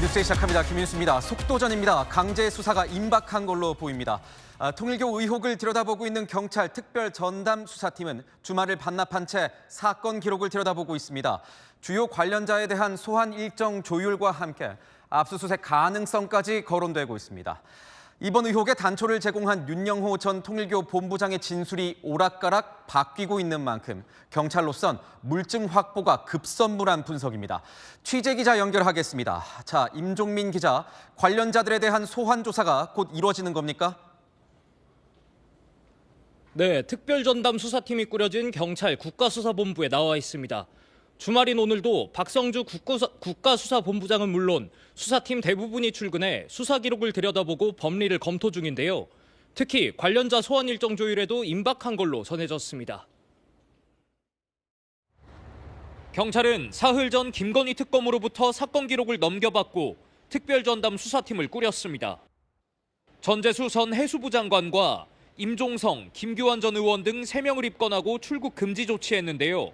뉴스 시작합니다. 김윤수입니다. 속도전입니다. 강제 수사가 임박한 걸로 보입니다. 통일교 의혹을 들여다보고 있는 경찰 특별 전담 수사팀은 주말을 반납한 채 사건 기록을 들여다보고 있습니다. 주요 관련자에 대한 소환 일정 조율과 함께 압수수색 가능성까지 거론되고 있습니다. 이번 의혹에 단초를 제공한 윤영호 전 통일교 본부장의 진술이 오락가락 바뀌고 있는 만큼 경찰로선 물증 확보가 급선무란 분석입니다. 취재기자 연결하겠습니다. 자, 임종민 기자, 관련자들에 대한 소환 조사가 곧 이루어지는 겁니까? 네, 특별전담 수사팀이 꾸려진 경찰 국가수사본부에 나와 있습니다. 주말인 오늘도 박성주 국가수사본부장은 물론 수사팀 대부분이 출근해 수사 기록을 들여다보고 법리를 검토 중인데요. 특히 관련자 소환 일정 조율에도 임박한 걸로 전해졌습니다. 경찰은 사흘 전 김건희 특검으로부터 사건 기록을 넘겨받고 특별전담 수사팀을 꾸렸습니다. 전재수 전 해수부 장관과 임종성, 김규환 전 의원 등 3명을 입건하고 출국 금지 조치했는데요.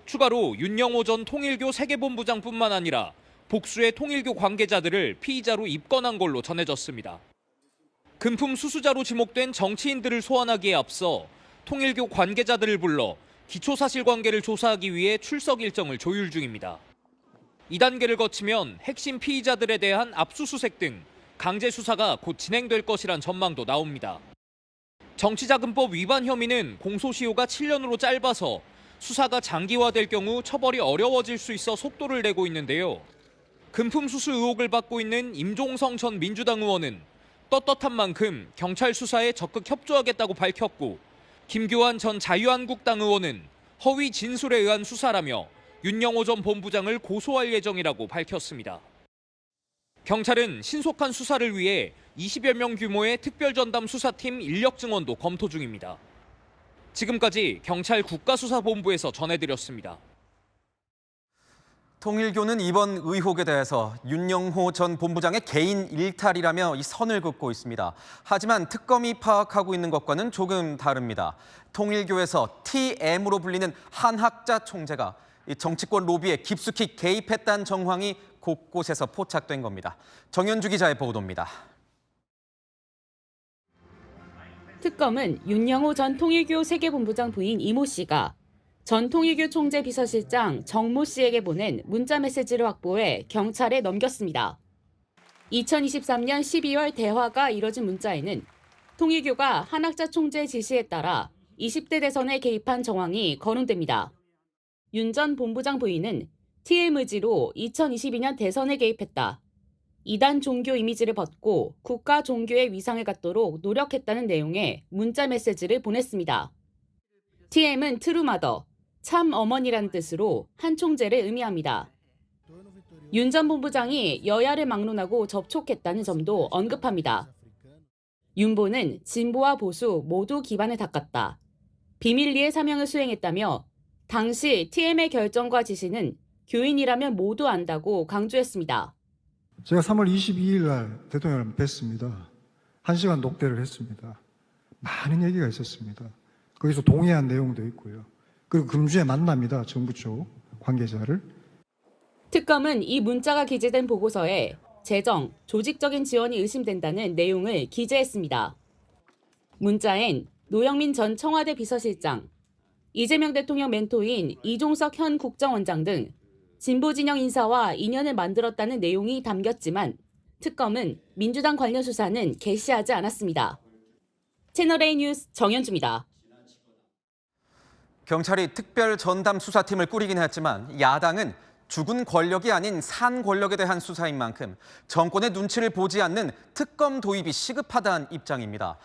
추가로 윤영호 전 통일교 세계본부장뿐만 아니라 복수의 통일교 관계자들을 피의자로 입건한 걸로 전해졌습니다. 금품 수수자로 지목된 정치인들을 소환하기에 앞서 통일교 관계자들을 불러 기초사실관계를 조사하기 위해 출석 일정을 조율 중입니다. 2단계를 거치면 핵심 피의자들에 대한 압수수색 등 강제 수사가 곧 진행될 것이란 전망도 나옵니다. 정치자금법 위반 혐의는 공소시효가 7년으로 짧아서 수사가 장기화될 경우 처벌이 어려워질 수 있어 속도를 내고 있는데요. 금품 수수 의혹을 받고 있는 임종성 전 민주당 의원은 떳떳한 만큼 경찰 수사에 적극 협조하겠다고 밝혔고, 김규환 전 자유한국당 의원은 허위 진술에 의한 수사라며 윤영호 전 본부장을 고소할 예정이라고 밝혔습니다. 경찰은 신속한 수사를 위해 20여 명 규모의 특별전담 수사팀 인력 증원도 검토 중입니다. 지금까지 경찰 국가수사본부에서 전해드렸습니다. 통일교는 이번 의혹에 대해서 윤영호 전 본부장의 개인 일탈이라며 이 선을 긋고 있습니다. 하지만 특검이 파악하고 있는 것과는 조금 다릅니다. 통일교에서 TM으로 불리는 한학자 총재가 이 정치권 로비에 깊숙이 개입했다는 정황이 곳곳에서 포착된 겁니다. 정현주 기자의 보도입니다. 특검은 윤영호 전 통일교 세계본부장 부인 이모 씨가 전 통일교 총재 비서실장 정모 씨에게 보낸 문자 메시지를 확보해 경찰에 넘겼습니다. 2023년 12월 대화가 이뤄진 문자에는 통일교가 한학자 총재 지시에 따라 20대 대선에 개입한 정황이 거론됩니다. 윤 전 본부장 부인은 TM 의지로 2022년 대선에 개입했다. 이단 종교 이미지를 벗고 국가 종교의 위상을 갖도록 노력했다는 내용의 문자 메시지를 보냈습니다. TM은 트루마더, 참 어머니라는 뜻으로 한 총재를 의미합니다. 윤 전 본부장이 여야를 막론하고 접촉했다는 점도 언급합니다. 윤보는 진보와 보수 모두 기반을 닦았다. 비밀리에 사명을 수행했다며 당시 TM의 결정과 지시는 교인이라면 모두 안다고 강조했습니다. 제가 3월 22일 날 대통령을 뵀습니다. 1시간 녹대를 했습니다. 많은 얘기가 있었습니다. 거기서 동의한 내용도 있고요. 그리고 금주에 만납니다. 정부 쪽 관계자를. 특검은 이 문자가 기재된 보고서에 재정, 조직적인 지원이 의심된다는 내용을 기재했습니다. 문자엔 노영민 전 청와대 비서실장, 이재명 대통령 멘토인 이종석 현 국정원장 등 진보 진영 인사와 인연을 만들었다는 내용이 담겼지만 특검은 민주당 관련 수사는 개시하지 않았습니다. 채널A 뉴스 정현주입니다. 경찰이 특별 전담 수사팀을 꾸리긴 했지만 야당은 죽은 권력이 아닌 산 권력에 대한 수사인 만큼 정권의 눈치를 보지 않는 특검 도입이 시급하다는 입장입니다.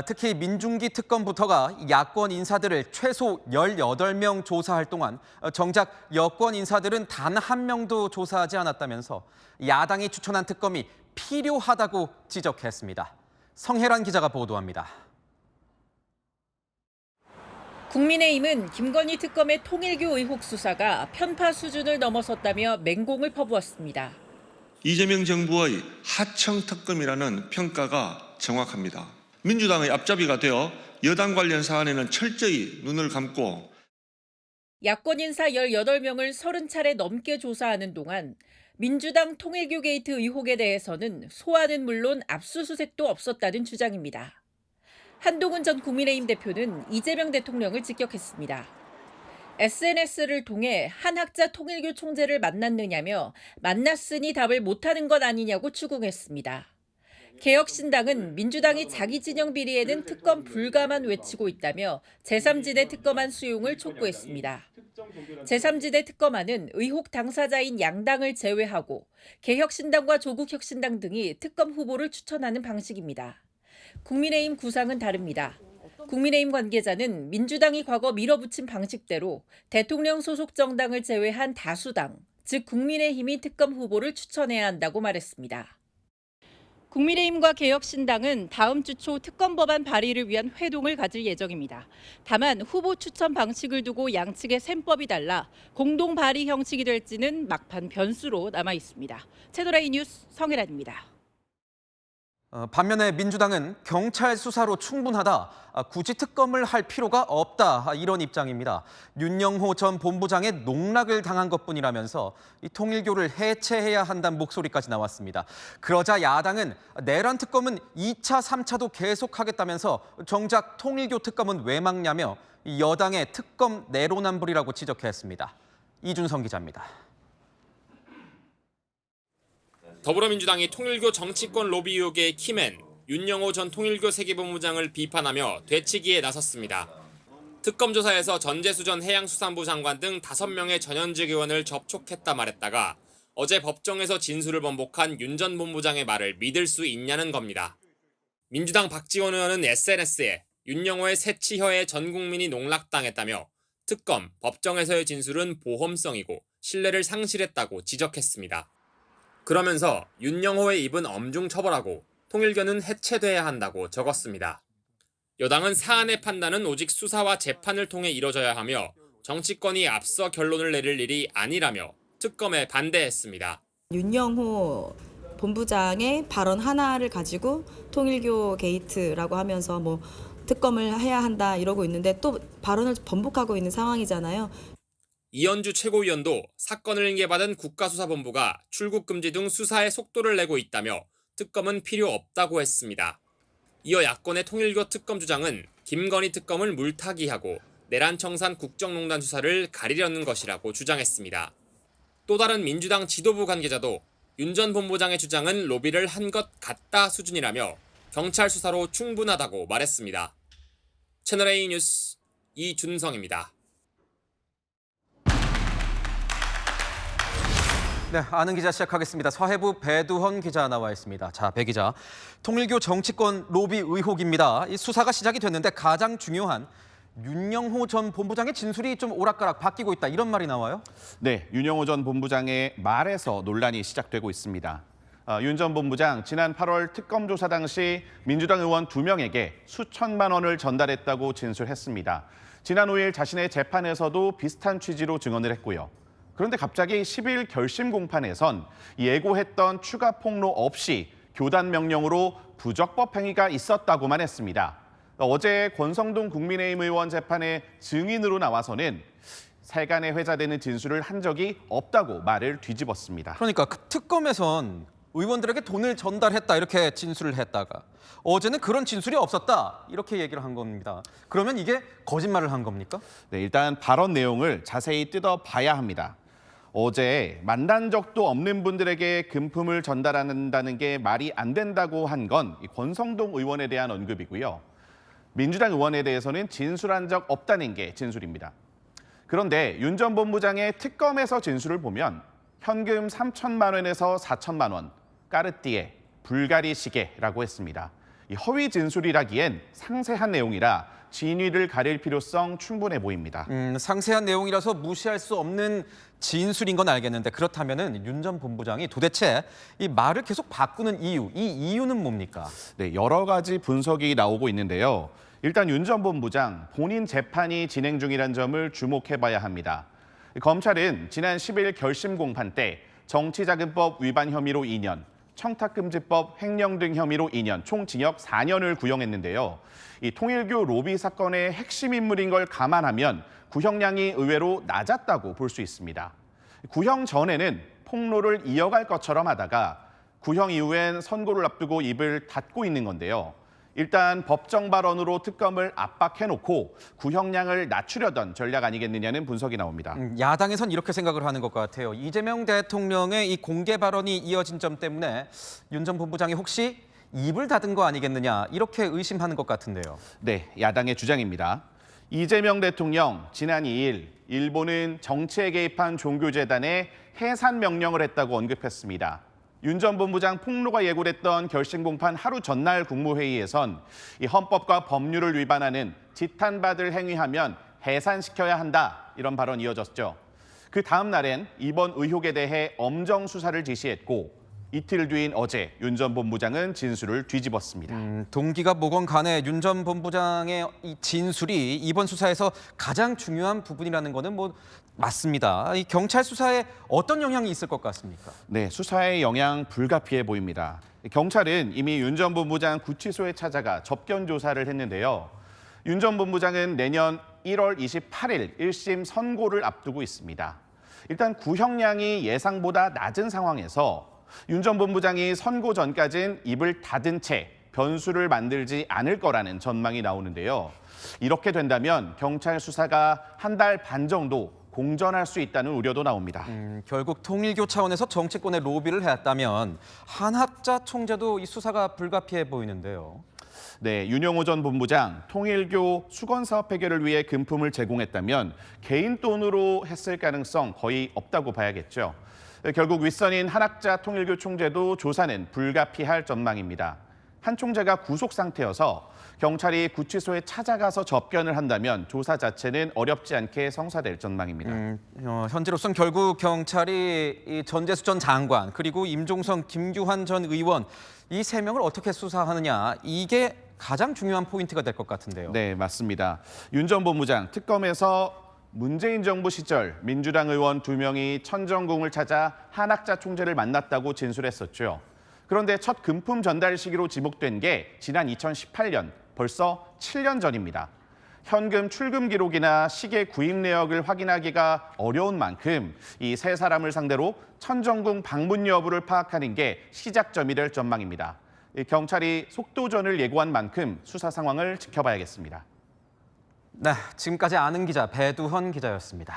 특히 민중기 특검부터가 야권 인사들을 최소 18명 조사할 동안 정작 여권 인사들은 단 한 명도 조사하지 않았다면서 야당이 추천한 특검이 필요하다고 지적했습니다. 성혜란 기자가 보도합니다. 국민의힘은 김건희 특검의 통일교 의혹 수사가 편파 수준을 넘어섰다며 맹공을 퍼부었습니다. 이재명 정부의 하청 특검이라는 평가가 정확합니다. 민주당의 앞잡이가 되어 여당 관련 사안에는 철저히 눈을 감고 야권 인사 18명을 30차례 넘게 조사하는 동안 민주당 통일교 게이트 의혹에 대해서는 소환은 물론 압수수색도 없었다는 주장입니다. 한동훈 전 국민의힘 대표는 이재명 대통령을 직격했습니다. SNS를 통해 한학자 통일교 총재를 만났느냐며 만났으니 답을 못하는 것 아니냐고 추궁했습니다. 개혁신당은 민주당이 자기 진영 비리에는 특검 불가만 외치고 있다며 제3지대 특검안 수용을 촉구했습니다. 제3지대 특검안은 의혹 당사자인 양당을 제외하고 개혁신당과 조국혁신당 등이 특검 후보를 추천하는 방식입니다. 국민의힘 구상은 다릅니다. 국민의힘 관계자는 민주당이 과거 밀어붙인 방식대로 대통령 소속 정당을 제외한 다수당, 즉 국민의힘이 특검 후보를 추천해야 한다고 말했습니다. 국민의힘과 개혁신당은 다음 주 초 특검 법안 발의를 위한 회동을 가질 예정입니다. 다만 후보 추천 방식을 두고 양측의 셈법이 달라 공동 발의 형식이 될지는 막판 변수로 남아 있습니다. 채널A 뉴스 성혜란입니다. 반면에 민주당은 경찰 수사로 충분하다, 굳이 특검을 할 필요가 없다, 이런 입장입니다. 윤영호 전 본부장의 농락을 당한 것뿐이라면서 이 통일교를 해체해야 한다는 목소리까지 나왔습니다. 그러자 야당은 내란 특검은 2차, 3차도 계속하겠다면서 정작 통일교 특검은 왜 막냐며 이 여당의 특검 내로남불이라고 지적했습니다. 이준성 기자입니다. 더불어민주당이 통일교 정치권 로비 의혹의 키맨 윤영호 전 통일교 세계본부장을 비판하며 되치기에 나섰습니다. 특검 조사에서 전재수 전 해양수산부 장관 등 5명의 전현직 의원을 접촉했다 말했다가 어제 법정에서 진술을 번복한 윤 전 본부장의 말을 믿을 수 있냐는 겁니다. 민주당 박지원 의원은 SNS에 윤영호의 새치혀에 전 국민이 농락당했다며 특검, 법정에서의 진술은 보험성이고 신뢰를 상실했다고 지적했습니다. 그러면서 윤영호의 입은 엄중 처벌하고 통일교는 해체돼야 한다고 적었습니다. 여당은 사안의 판단은 오직 수사와 재판을 통해 이뤄져야 하며 정치권이 앞서 결론을 내릴 일이 아니라며 특검에 반대했습니다. 윤영호 본부장의 발언 하나를 가지고 통일교 게이트라고 하면서 특검을 해야 한다 이러고 있는데 또 발언을 번복하고 있는 상황이잖아요. 이현주 최고위원도 사건을 인계받은 국가수사본부가 출국 금지 등 수사에 속도를 내고 있다며 특검은 필요 없다고 했습니다. 이어 야권의 통일교 특검 주장은 김건희 특검을 물타기하고 내란 청산 국정농단 수사를 가리려는 것이라고 주장했습니다. 또 다른 민주당 지도부 관계자도 윤 전 본부장의 주장은 로비를 한 것 같다 수준이라며 경찰 수사로 충분하다고 말했습니다. 채널A 뉴스 이준성입니다. 네, 아는 기자 시작하겠습니다. 서해부 배두헌 기자 나와 있습니다. 자, 배 기자, 통일교 정치권 로비 의혹입니다. 이 수사가 시작이 됐는데 가장 중요한 윤영호 전 본부장의 진술이 좀 오락가락 바뀌고 있다, 이런 말이 나와요? 네, 윤영호 전 본부장의 말에서 논란이 시작되고 있습니다. 윤 전 본부장 지난 8월 특검 조사 당시 민주당 의원 2명에게 수천만 원을 전달했다고 진술했습니다. 지난 5일 자신의 재판에서도 비슷한 취지로 증언을 했고요. 그런데 갑자기 10일 결심 공판에선 예고했던 추가 폭로 없이 교단 명령으로 부적법 행위가 있었다고만 했습니다. 어제 권성동 국민의힘 의원 재판에 증인으로 나와서는 세간에 회자되는 진술을 한 적이 없다고 말을 뒤집었습니다. 그러니까 그 특검에선 의원들에게 돈을 전달했다, 이렇게 진술을 했다가 어제는 그런 진술이 없었다, 이렇게 얘기를 한 겁니다. 그러면 이게 거짓말을 한 겁니까? 네, 일단 발언 내용을 자세히 뜯어봐야 합니다. 어제 만난 적도 없는 분들에게 금품을 전달한다는 게 말이 안 된다고 한 건 권성동 의원에 대한 언급이고요. 민주당 의원에 대해서는 진술한 적 없다는 게 진술입니다. 그런데 윤 전 본부장의 특검에서 진술을 보면 현금 3천만 원에서 4천만 원, 까르띠에, 불가리 시계라고 했습니다. 이 허위 진술이라기엔 상세한 내용이라 진위를 가릴 필요성 충분해 보입니다. 상세한 내용이라서 무시할 수 없는 진술인 건 알겠는데, 그렇다면은 윤 전 본부장이 도대체 이 말을 계속 바꾸는 이유, 이 이유는 뭡니까? 네, 여러 가지 분석이 나오고 있는데요. 일단 윤 전 본부장 본인 재판이 진행 중이라는 점을 주목해봐야 합니다. 검찰은 지난 10일 결심 공판 때 정치자금법 위반 혐의로 2년, 청탁금지법 횡령 등 혐의로 2년, 총 징역 4년을 구형했는데요. 이 통일교 로비 사건의 핵심 인물인 걸 감안하면 구형량이 의외로 낮았다고 볼 수 있습니다. 구형 전에는 폭로를 이어갈 것처럼 하다가 구형 이후엔 선고를 앞두고 입을 닫고 있는 건데요. 일단 법정 발언으로 특검을 압박해놓고 구형량을 낮추려던 전략 아니겠느냐는 분석이 나옵니다. 야당에선 이렇게 생각을 하는 것 같아요. 이재명 대통령의 이 공개 발언이 이어진 점 때문에 윤 전 본부장이 혹시 입을 닫은 거 아니겠느냐 이렇게 의심하는 것 같은데요. 네, 야당의 주장입니다. 이재명 대통령 지난 2일 일본은 정치에 개입한 종교재단에 해산 명령을 했다고 언급했습니다. 윤 전 본부장 폭로가 예고됐던 결심 공판 하루 전날 국무회의에선 이 헌법과 법률을 위반하는 지탄받을 행위하면 해산시켜야 한다 이런 발언이 이어졌죠. 그 다음 날엔 이번 의혹에 대해 엄정 수사를 지시했고 이틀 뒤인 어제 윤 전 본부장은 진술을 뒤집었습니다. 동기가 뭐건 간에 윤 전 본부장의 이 진술이 이번 수사에서 가장 중요한 부분이라는 거는 뭐 맞습니다. 이 경찰 수사에 어떤 영향이 있을 것 같습니까? 네, 수사의 영향 불가피해 보입니다. 경찰은 이미 윤 전 본부장 구치소에 찾아가 접견 조사를 했는데요. 윤 전 본부장은 내년 1월 28일 1심 선고를 앞두고 있습니다. 일단 구형량이 예상보다 낮은 상황에서 윤 전 본부장이 선고 전까진 입을 닫은 채 변수를 만들지 않을 거라는 전망이 나오는데요. 이렇게 된다면 경찰 수사가 한 달 반 정도 공전할 수 있다는 우려도 나옵니다. 결국 통일교 차원에서 정치권에 로비를 해왔다면 한학자 총재도 이 수사가 불가피해 보이는데요. 네, 윤영호 전 본부장 통일교 수건 사업 해결을 위해 금품을 제공했다면 개인 돈으로 했을 가능성 거의 없다고 봐야겠죠. 결국 윗선인 한학자 통일교 총재도 조사는 불가피할 전망입니다. 한 총재가 구속 상태여서 경찰이 구치소에 찾아가서 접견을 한다면 조사 자체는 어렵지 않게 성사될 전망입니다. 현재로선 결국 경찰이 이 전재수 전 장관 그리고 임종성, 김규환 전 의원 이 세 명을 어떻게 수사하느냐 이게 가장 중요한 포인트가 될 것 같은데요. 네, 맞습니다. 윤 전 본부장 특검에서 문재인 정부 시절 민주당 의원 2명이 천정궁을 찾아 한학자 총재를 만났다고 진술했었죠. 그런데 첫 금품 전달 시기로 지목된 게 지난 2018년, 벌써 7년 전입니다. 현금 출금 기록이나 시계 구입 내역을 확인하기가 어려운 만큼 이 세 사람을 상대로 천정궁 방문 여부를 파악하는 게 시작점이 될 전망입니다. 경찰이 속도전을 예고한 만큼 수사 상황을 지켜봐야겠습니다. 네, 지금까지 아는 기자 배두헌 기자였습니다.